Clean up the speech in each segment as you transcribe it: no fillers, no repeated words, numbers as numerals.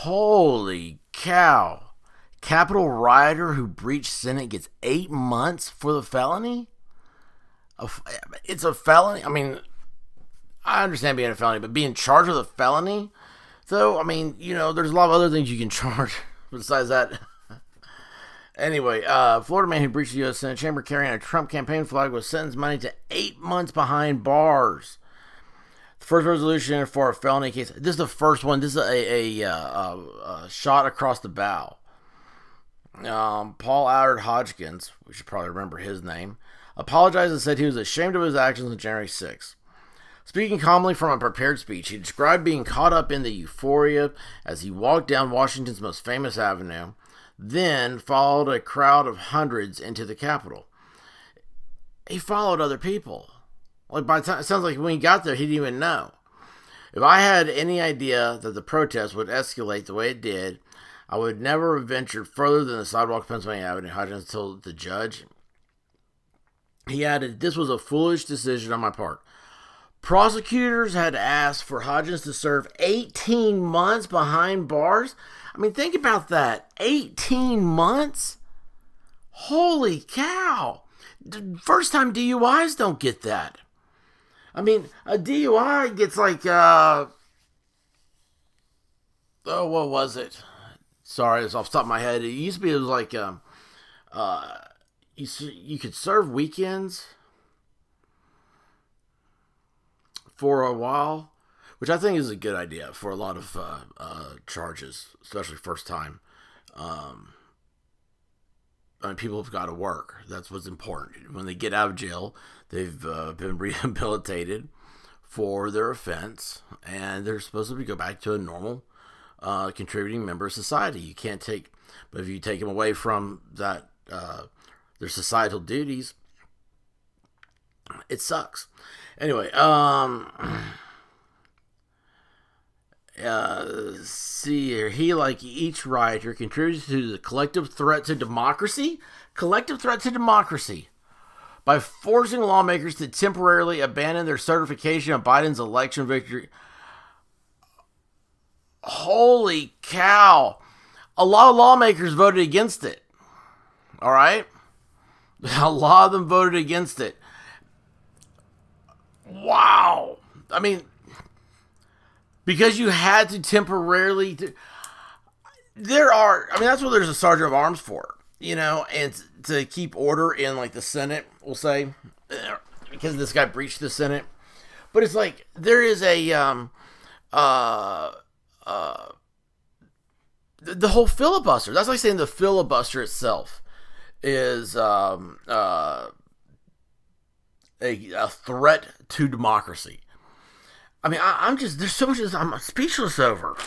Holy cow. Capitol rioter who breached Senate gets 8 months for the felony? It's a felony? I mean, I understand being a felony, but being charged with a felony? So, I mean, there's a lot of other things you can charge besides that. Anyway, Florida man who breached the U.S. Senate chamber carrying a Trump campaign flag was sentenced money to 8 months behind bars. The first resolution for a felony case. This is the first one. This is a shot across the bow. Paul Allard Hodgkins, we should probably remember his name, apologized and said he was ashamed of his actions on January 6th. Speaking calmly from a prepared speech, he described being caught up in the euphoria as he walked down Washington's most famous avenue, then followed a crowd of hundreds into the Capitol. He followed other people. Like by the time, it sounds like when he got there, he didn't even know. If I had any idea that the protest would escalate the way it did, I would never have ventured further than the sidewalk of Pennsylvania Avenue, Hodgkins told the judge. He added, "This was a foolish decision on my part." Prosecutors had asked for Hodgkins to serve 18 months behind bars. I mean, think about that. 18 months? Holy cow. First time DUIs don't get that. I mean, a DUI gets like, what was it? Sorry, it's off the top of my head. It used to be, it was like, you could serve weekends for a while, which I think is a good idea for a lot of charges, especially first time. I mean, people have got to work. That's what's important. When they get out of jail, they've been rehabilitated for their offense, and they're supposed to go back to a normal contributing member of society. You can't but if you take them away from that, their societal duties, it sucks. Anyway, see here. He, like each rioter, contributes to the collective threat to democracy. Collective threat to democracy by forcing lawmakers to temporarily abandon their certification of Biden's election victory. Holy cow. A lot of lawmakers voted against it. All right? A lot of them voted against it. Wow. I mean, because you had to temporarily... that's what there's a sergeant of arms for, and to keep order in, like, the Senate, we'll say, because this guy breached the Senate. But it's like, there is the whole filibuster. That's like saying the filibuster itself is a threat to democracy. I mean, there's so much I'm speechless over.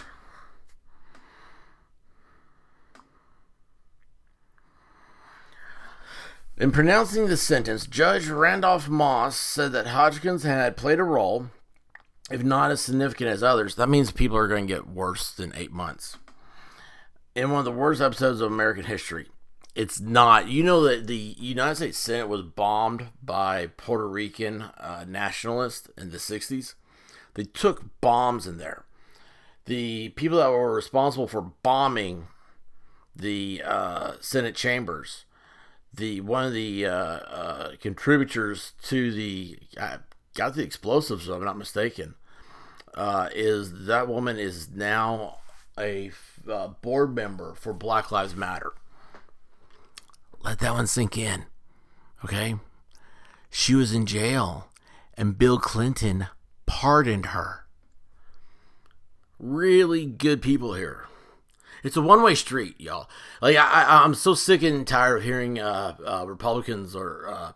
In pronouncing the sentence, Judge Randolph Moss said that Hodgkins had played a role, if not as significant as others. That means people are going to get worse than 8 months. In one of the worst episodes of American history. It's not. You know that the United States Senate was bombed by Puerto Rican nationalists in the 60s. They took bombs in there. The people that were responsible for bombing the Senate chambers, one of the contributors to got the explosives, if I'm not mistaken, is that woman is now a board member for Black Lives Matter. Let that one sink in, okay? She was in jail, and Bill Clinton pardoned her. Really good people here. It's a one-way street, y'all. Like I'm so sick and tired of hearing Republicans or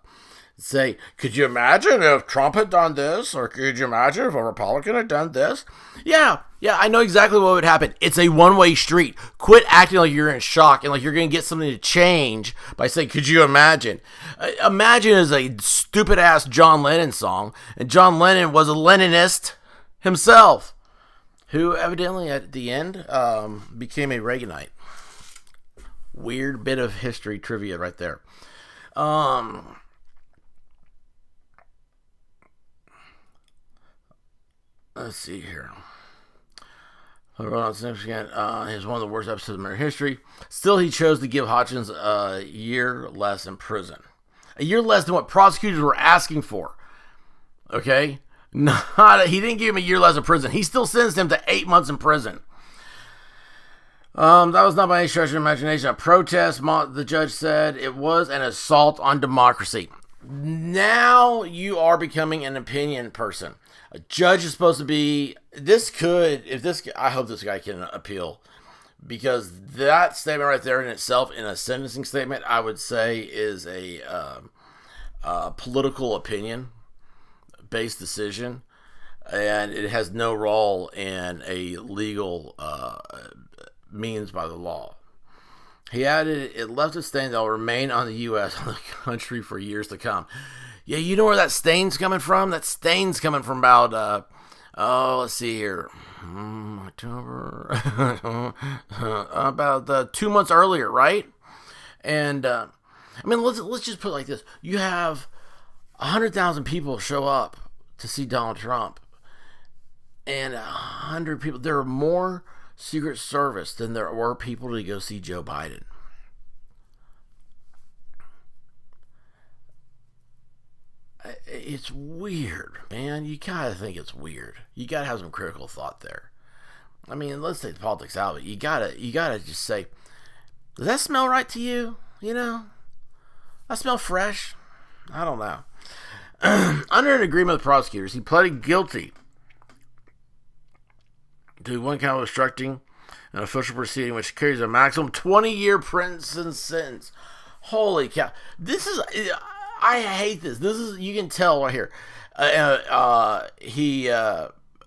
say, "Could you imagine if Trump had done this?" Or "Could you imagine if a Republican had done this?" Yeah, I know exactly what would happen. It's a one-way street. Quit acting like you're in shock and like you're going to get something to change by saying, "Could you imagine?" Imagine is a stupid-ass John Lennon song, and John Lennon was a Leninist himself, who evidently at the end became a Reaganite. Weird bit of history trivia right there. Let's see here. Significant. It's one of the worst episodes of American history. Still, he chose to give Hodgins a year less in prison. A year less than what prosecutors were asking for. Okay? He didn't give him a year less in prison. He still sentenced him to 8 months in prison. That was not by any stretch of imagination a protest, the judge said. It was an assault on democracy. Now you are becoming an opinion person. A judge is supposed to be... I hope this guy can appeal. Because that statement right there in itself, in a sentencing statement, I would say is a political opinion-based decision. And it has no role in a legal means by the law. He added, it left a stain that will remain on the U.S., on the country for years to come. Yeah, you know where that stain's coming from? That stain's coming from about, let's see here, October, about 2 months earlier, right? And, let's just put it like this. You have 100,000 people show up to see Donald Trump. And 100 people, there are more Secret Service than there were people to go see Joe Biden. It's weird, man. You gotta think it's weird. You gotta have some critical thought there. I mean, let's take the politics out of it. You gotta just say, does that smell right to you? You know? I smell fresh. I don't know. Under an agreement with prosecutors, he pleaded guilty to one count of obstructing an official proceeding, which carries a maximum 20-year prison sentence. Holy cow! I hate this. You can tell right here. He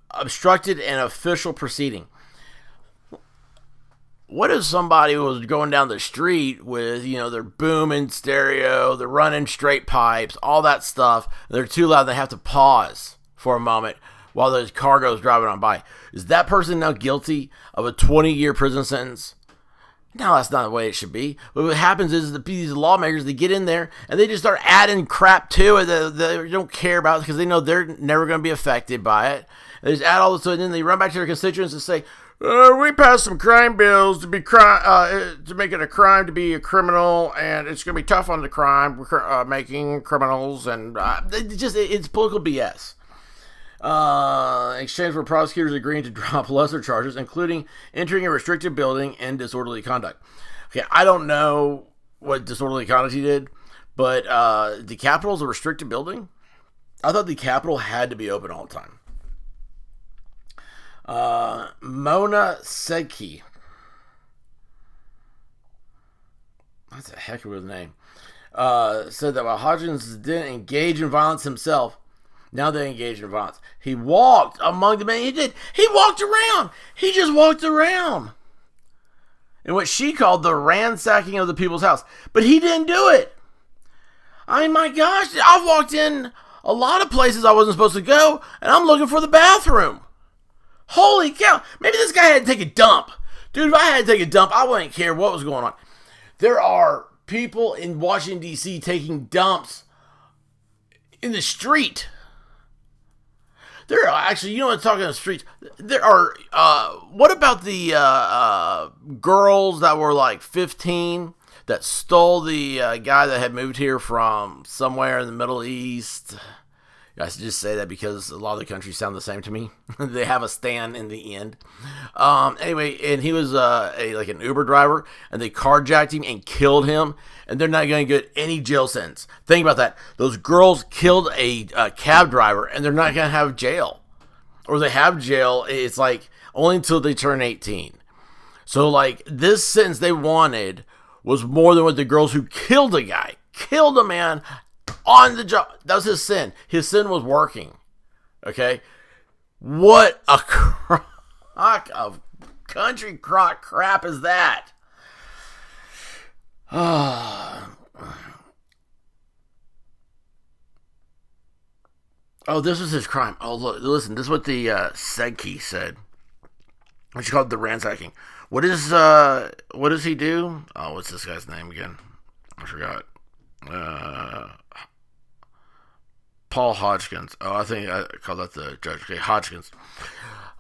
obstructed an official proceeding. What if somebody was going down the street with, their booming stereo, they're running straight pipes, all that stuff, they're too loud, they have to pause for a moment while those car goes driving on by. Is that person now guilty of a 20-year prison sentence? No, that's not the way it should be. But what happens is these lawmakers, they get in there and they just start adding crap to it that they don't care about because they know they're never going to be affected by it. They just add all this, and then they run back to their constituents and say, we passed some crime bills to make it a crime to be a criminal, and it's going to be tough on the crime making criminals, and it's political BS. In exchange for prosecutors agreeing to drop lesser charges, including entering a restricted building and disorderly conduct. Okay, I don't know what disorderly conduct he did, but the Capitol is a restricted building? I thought the Capitol had to be open all the time. Mona Sedki. That's a heck of a name. Said that while Hodgins didn't engage in violence himself, now they engage in violence. He walked among the men. He walked around. He just walked around. In what she called the ransacking of the people's house. But he didn't do it. I mean, my gosh, I've walked in a lot of places I wasn't supposed to go, and I'm looking for the bathroom. Holy cow. Maybe this guy had to take a dump. Dude, if I had to take a dump, I wouldn't care what was going on. There are people in Washington, D.C. taking dumps in the street. There are actually, I'm talking on the streets. There are, what about the girls that were like 15 that stole the guy that had moved here from somewhere in the Middle East? I just say that because a lot of the countries sound the same to me. They have a stand in the end. Anyway, and he was like an Uber driver, and they carjacked him and killed him, and they're not going to get any jail sentence. Think about that. Those girls killed a cab driver, and they're not going to have jail. Or they have jail, it's like only until they turn 18. So like this sentence they wanted was more than what the girls who killed a guy, killed a man on the job. That was his sin. His sin was working. Okay? What a crock of country crock crap is that? Oh, this was his crime. Oh, look, listen, this is what the Sedki said. What you called the ransacking. What does he do? Oh, what's this guy's name again? I forgot. Paul Hodgkins. Oh, I think I called that the judge. Okay, Hodgkins.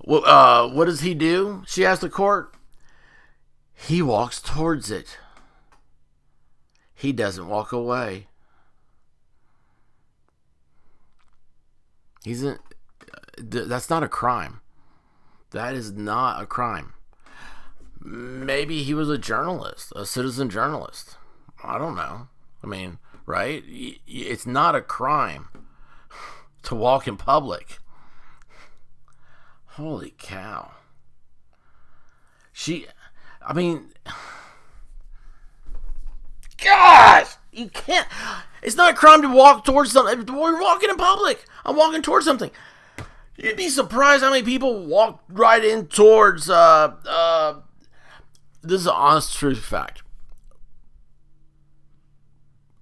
What does he do? She asked the court. He walks towards it. He doesn't walk away. That's not a crime. That is not a crime. Maybe he was a journalist, a citizen journalist. I don't know. I mean, right? It's not a crime to walk in public. Holy cow. I mean, gosh, you can't. It's not a crime to walk towards something. We're walking in public. I'm walking towards something. You'd be surprised how many people walk right in towards. This is an honest truth fact.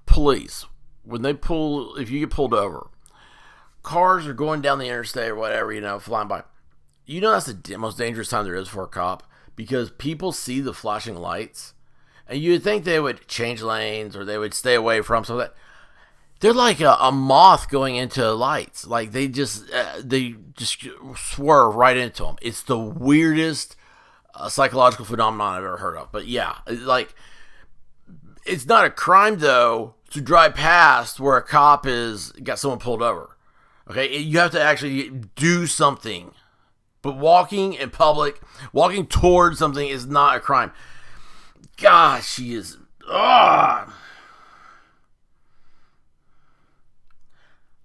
Police, when they pull, if you get pulled over, cars are going down the interstate or whatever, flying by. That's the most dangerous time there is for a cop because people see the flashing lights, and you would think they would change lanes or they would stay away from some of that. They're like a moth going into lights. Like they just swerve right into them. It's the weirdest psychological phenomenon I've ever heard of. But yeah, it's not a crime though to drive past where a cop is got someone pulled over. Okay, you have to actually do something. But walking in public, walking towards something is not a crime. Gosh, she is.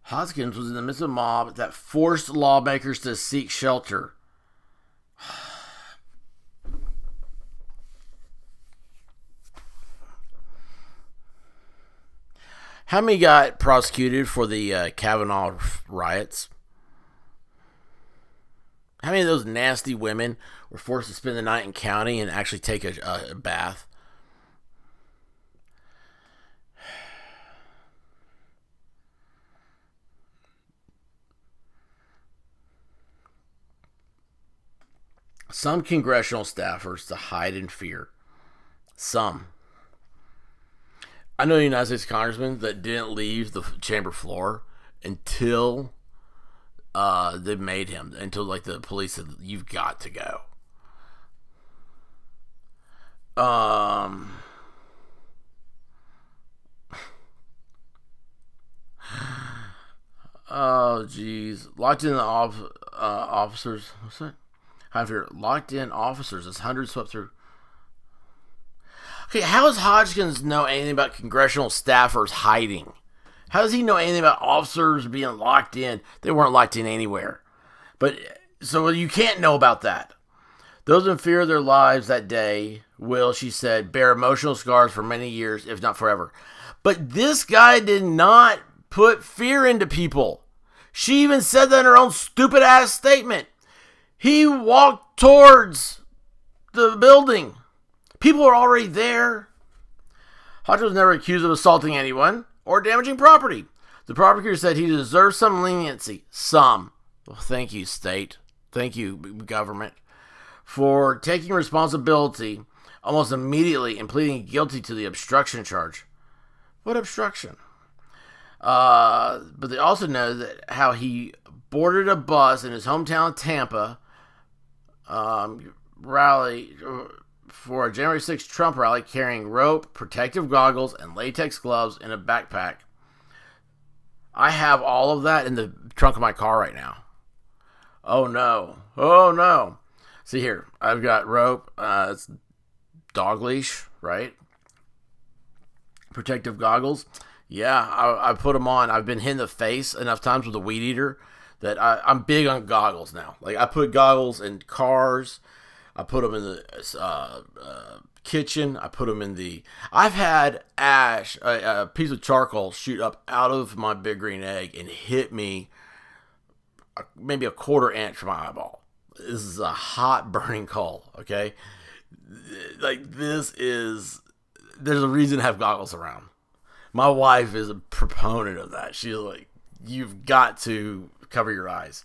Hodgkins was in the midst of a mob that forced lawmakers to seek shelter. How many got prosecuted for the Kavanaugh riots? How many of those nasty women were forced to spend the night in county and actually take a bath? Some congressional staffers to hide in fear. Some. I know United States congressmen that didn't leave the chamber floor until they made him, until like the police said, "You've got to go." Oh, geez. Locked in the officers. What's that? However, locked in officers as hundreds swept through. Okay, how does Hodgkins know anything about congressional staffers hiding? How does he know anything about officers being locked in? They weren't locked in anywhere. But, so you can't know about that. Those in fear of their lives that day will, she said, bear emotional scars for many years, if not forever. But this guy did not put fear into people. She even said that in her own stupid ass statement. He walked towards the building. People are already there. Hodgkins was never accused of assaulting anyone or damaging property. The prosecutor said he deserves some leniency. Some. Well, thank you, state. Thank you, government, for taking responsibility almost immediately and pleading guilty to the obstruction charge. What obstruction? But they also know that how he boarded a bus in his hometown of Tampa rally for a January 6th Trump rally carrying rope, protective goggles, and latex gloves in a backpack. I have all of that in the trunk of my car right now. Oh no. Oh no. See here, I've got rope, it's dog leash, right? Protective goggles. Yeah, I put them on. I've been hit in the face enough times with a weed eater that I'm big on goggles now. Like I put goggles in cars. I put them in the kitchen. I put them in the. I've had ash, a piece of charcoal, shoot up out of my big green egg and hit me maybe a quarter inch from my eyeball. This is a hot burning coal. Okay, like this is. There's a reason to have goggles around. My wife is a proponent of that. She's like, you've got to cover your eyes.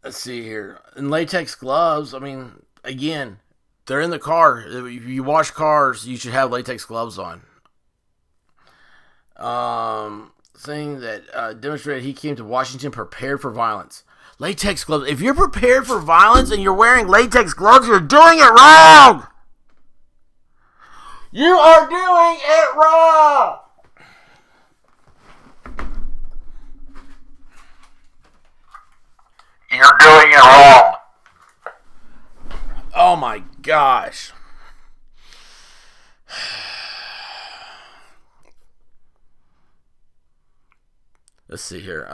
Let's see here. And latex gloves, I mean, again, they're in the car. If you wash cars, you should have latex gloves on. saying that demonstrated he came to Washington prepared for violence. Latex gloves. If you're prepared for violence and you're wearing latex gloves, you're doing it wrong. You are doing it wrong. You're doing it wrong. Oh my gosh. Let's see here.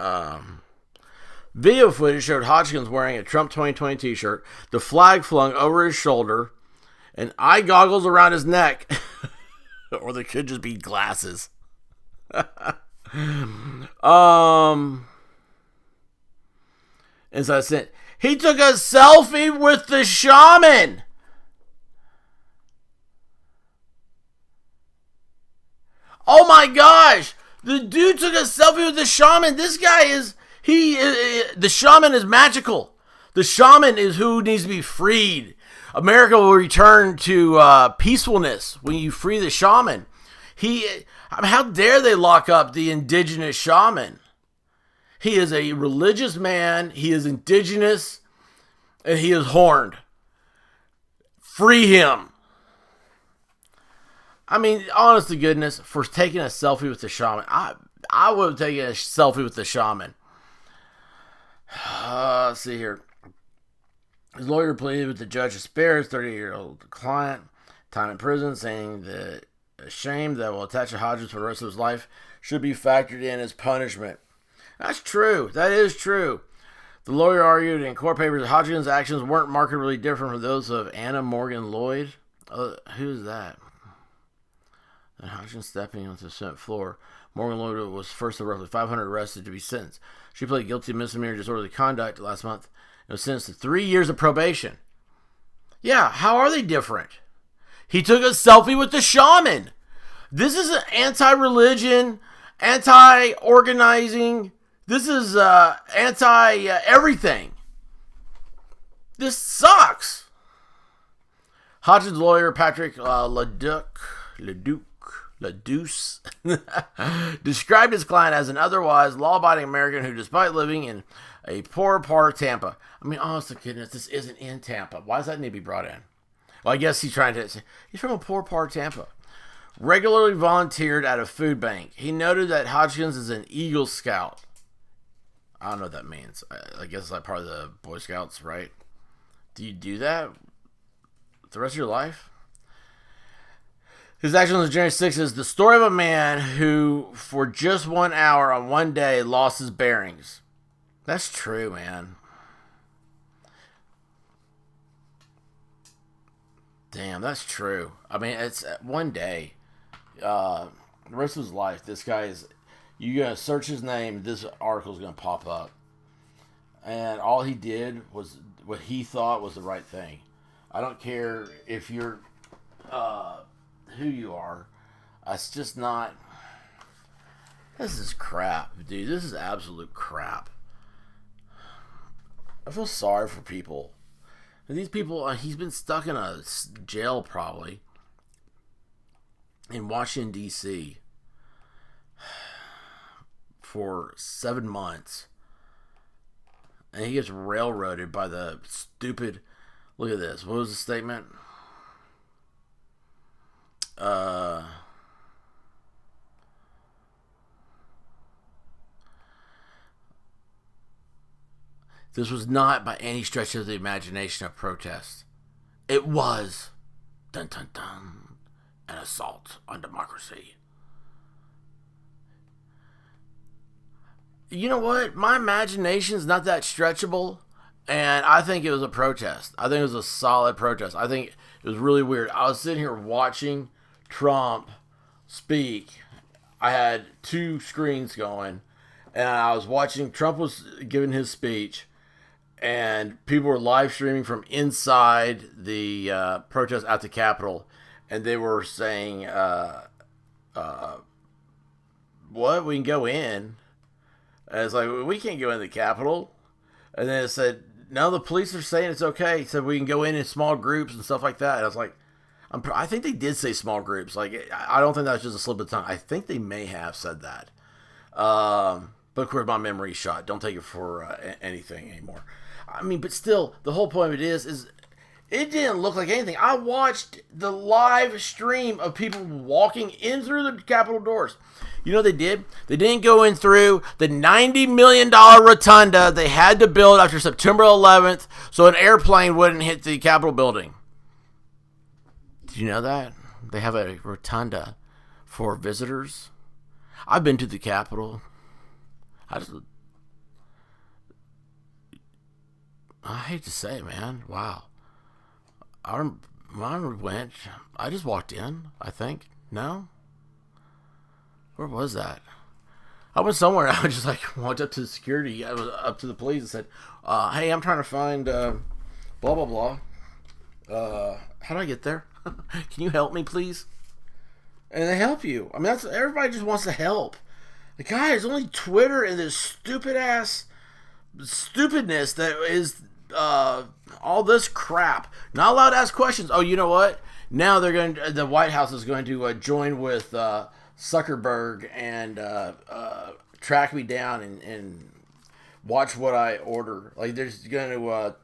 Video footage showed Hodgkins wearing a Trump 2020 t-shirt, the flag flung over his shoulder, and eye goggles around his neck. Or they could just be glasses. And so I said, he took a selfie with the shaman. Oh my gosh. The dude took a selfie with the shaman. This guy is... the shaman is magical. The shaman is who needs to be freed. America will return to peacefulness when you free the shaman. How dare they lock up the indigenous shaman? He is a religious man. He is indigenous. And he is horned. Free him. I mean, honest to goodness, for taking a selfie with the shaman, I would have taken a selfie with the shaman. Let's see here. His lawyer pleaded with the judge to spare his 38-year-old client time in prison, saying that a shame that will attach to Hodgins for the rest of his life should be factored in as punishment. That's true. That is true. The lawyer argued in court papers that Hodgins' actions weren't markedly different from those of Anna Morgan Lloyd. Who's that? And Hodgins stepping onto the Senate floor. Morgan Lloyd was first of roughly 500 arrested to be sentenced. She pled guilty of misdemeanor disorderly conduct last month and was sentenced to 3 years of probation. Yeah, how are they different? He took a selfie with the shaman. This is an anti-religion, anti-organizing. This is anti-everything. This sucks. Hodgins' lawyer, Patrick LeDuc, described his client as an otherwise law-abiding American who, despite living in a poor part of Tampa, I mean, honest to goodness, this isn't in Tampa. Why does that need to be brought in? Well, I guess he's trying to say he's from a poor part of Tampa. Regularly volunteered at a food bank. He noted that Hodgins is an Eagle Scout. I don't know what that means. I guess it's like part of the Boy Scouts, right? Do you do that the rest of your life? His action on January 6th is the story of a man who, for just 1 hour on one day, lost his bearings. That's true, man. Damn, that's true. I mean, it's one day. The rest of his life, this guy is... You're going to search his name, this article is going to pop up. And all he did was what he thought was the right thing. I don't care if you're... who you are. It's just not... This is crap, dude. This is absolute crap. I feel sorry for people. And these people, he's been stuck in a jail probably in Washington, D.C. for 7 months. And he gets railroaded by the stupid... Look at this. What was the statement? This was not by any stretch of the imagination a protest. It was, dun dun dun, an assault on democracy. You know what? My imagination's not that stretchable, and I think it was a protest. I think it was a solid protest. I think it was really weird. I was sitting here watching Trump speak. I had 2 screens going, and I was watching. Trump was giving his speech, and people were live streaming from inside the protest at the Capitol, and they were saying, what? We can go in? And it's like, we can't go in the Capitol. And then it said, no, the police are saying it's okay. It said we can go in small groups and stuff like that. And I was like, I think they did say small groups. Like, I don't think that was just a slip of the tongue. I think they may have said that. But of course, my memory's shot. Don't take it for anything anymore. I mean, but still, the whole point of it is it didn't look like anything. I watched the live stream of people walking in through the Capitol doors. You know what they did? They didn't go in through the $90 million rotunda they had to build after September 11th so an airplane wouldn't hit the Capitol building. Did you know that? They have a rotunda for visitors. I've been to the Capitol. I hate to say it, man. Wow. Mine went. I just walked in, I think. No? Where was that? I went somewhere. I was just like walked up to the security. I was up to the police and said, "Hey, I'm trying to find blah blah blah. How do I get there? Can you help me, please?" And they help you. I mean, that's everybody just wants to help. Like, guys, only Twitter and this stupidness that is all this crap. Not allowed to ask questions. Oh, you know what? Now the White House is going to join with Zuckerberg and track me down and watch what I order. Like, they're just going to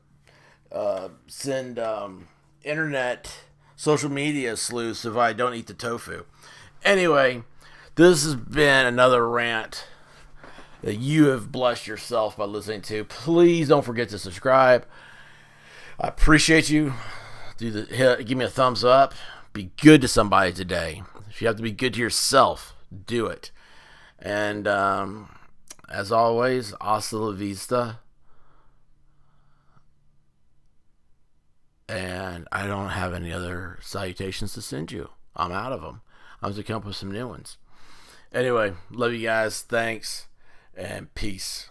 send internet social media sleuths if I don't eat the tofu. Anyway, this has been another rant that you have blessed yourself by listening to. Please don't forget to subscribe. I appreciate you. Give me a thumbs up. Be good to somebody today. If you have to be good to yourself, do it. And as always, hasta la vista. And I don't have any other salutations to send you. I'm out of them. I'm going to come up with some new ones. Anyway, love you guys. Thanks. And peace.